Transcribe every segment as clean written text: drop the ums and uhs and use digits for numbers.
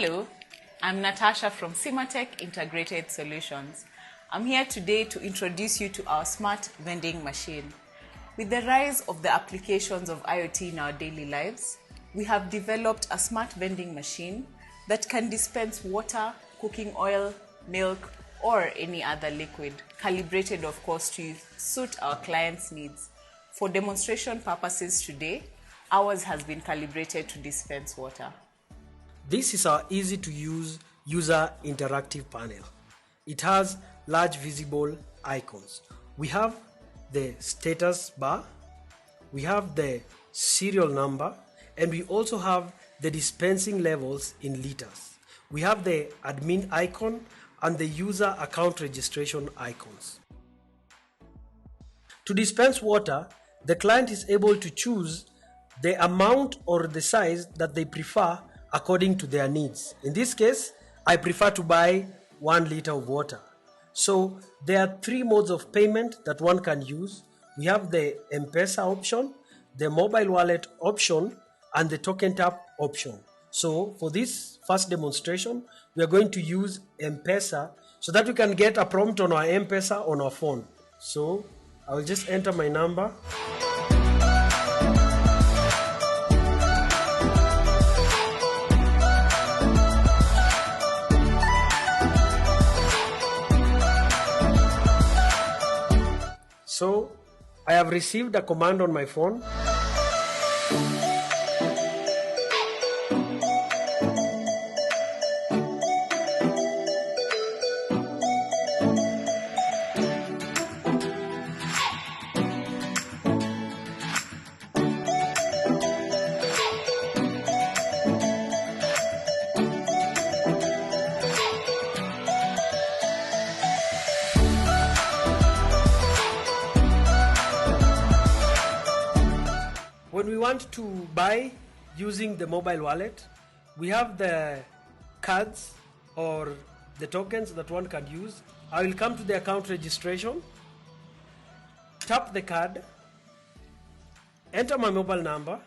Hello, I'm Natasha from Simatech Integrated Solutions. I'm here today to introduce you to our smart vending machine. With the rise of the applications of IoT in our daily lives, we have developed a smart vending machine that can dispense water, cooking oil, milk, or any other liquid, calibrated of course to suit our clients' needs. For demonstration purposes today, ours has been calibrated to dispense water. This is our easy-to-use user interactive panel. It has large visible icons. We have the status bar, we have the serial number, and we also have the dispensing levels in liters. We have the admin icon and the user account registration icons. To dispense water, the client is able to choose the amount or the size that they prefer according to their needs. In this case, I prefer to buy 1 liter of water. So there are 3 modes of payment that one can use. We have the mpesa option, the mobile wallet option, and the token tap option. So for this first demonstration, we are going to use mpesa so that we can get a prompt on our mpesa on our phone. So I will just enter my number. So I have received a command on my phone. When we want to buy using the mobile wallet, we have the cards or the tokens that one can use. I will come to the account registration, tap the card, enter my mobile number,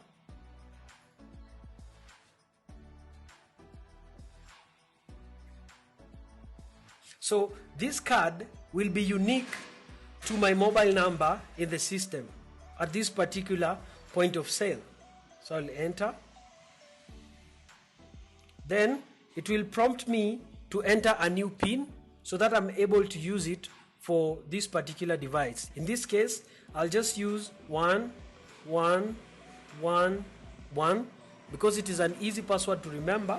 so this card will be unique to my mobile number in the system at this particular point of sale. So I'll enter. Then it will prompt me to enter a new PIN so that I'm able to use it for this particular device. In this case, I'll just use 1111 because it is an easy password to remember.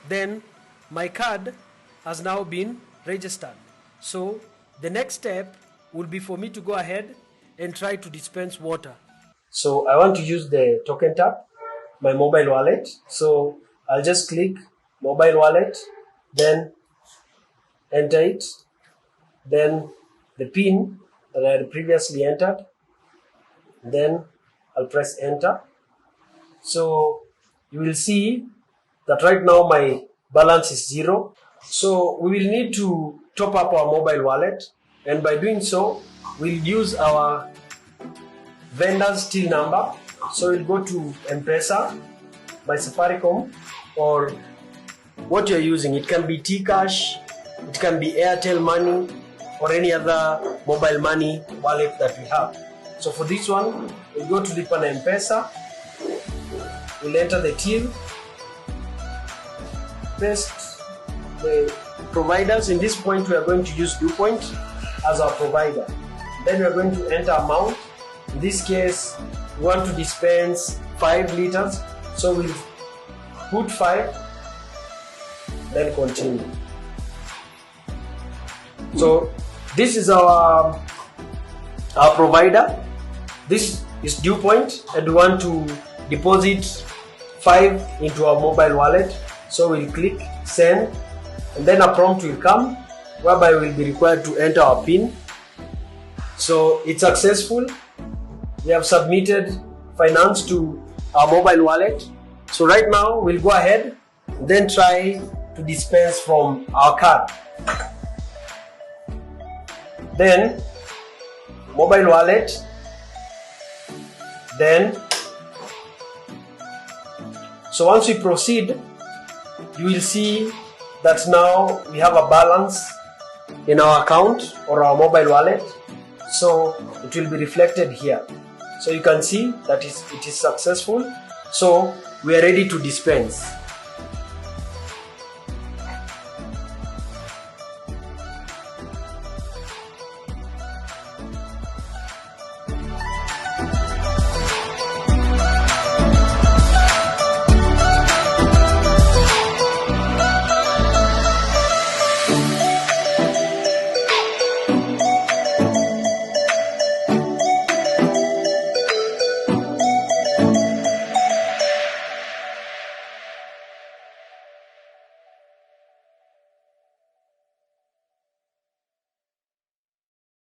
Then my card has now been registered. So the next step will be for me to go ahead and try to dispense water. So I want to use the token tap, my mobile wallet. So I'll just click mobile wallet, then enter it, then the PIN that I had previously entered, then I'll press enter. So you will see that right now my balance is 0. So we will need to top up our mobile wallet, and by doing so, we'll use our vendor's till number. So we'll go to mpesa, by Safaricom, or what you're using. It can be T-Cash, it can be Airtel Money, or any other mobile money wallet that we have. So for this one, we'll go to Lipa na mpesa, we'll enter the till, paste the providers. In this point, we are going to use DuPont as our provider. Then we are going to enter amount. In this case, we want to dispense 5 liters. So we'll put 5, then continue. So this is our provider. This is DuPont, and we want to deposit 5 into our mobile wallet. So we'll click send, and then a prompt will come whereby we'll be required to enter our PIN. So it's successful. We have submitted finance to our mobile wallet. So right now we'll go ahead and then try to dispense from our card. Then mobile wallet, then So once we proceed, you will see that now we have a balance in our account or our mobile wallet. So it will be reflected here. So you can see that it is successful. So we are ready to dispense.